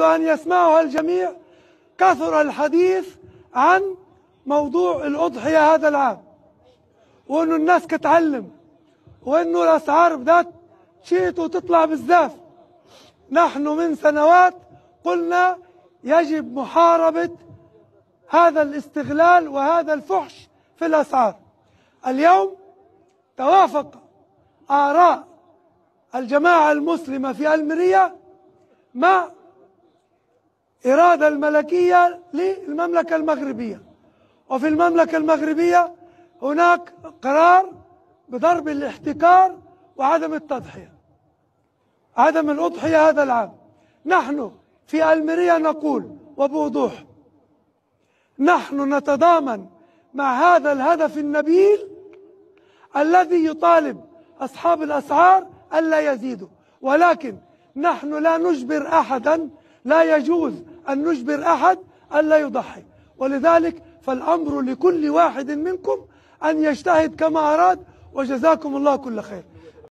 أن يسمعها الجميع. كثر الحديث عن موضوع الأضحية هذا العام، وإنه الناس كتعلم، وإنه الأسعار بدأت تشيط وتطلع بزاف. نحن من سنوات قلنا يجب محاربة هذا الاستغلال وهذا الفحش في الأسعار. اليوم توافق آراء الجماعة المسلمة في المنيا مع إرادة الملكية للمملكة المغربية، وفي المملكة المغربية هناك قرار بضرب الاحتكار وعدم التضحية، عدم الأضحية هذا العام. نحن في المنيا نقول وبوضوح: نحن نتضامن مع هذا الهدف النبيل الذي يطالب أصحاب الأسعار ألا يزيدوا، ولكن نحن لا نجبر أحدا، لا يجوز أن نجبر أحد ألا يضحي. ولذلك فالأمر لكل واحد منكم أن يجتهد كما أراد، وجزاكم الله كل خير.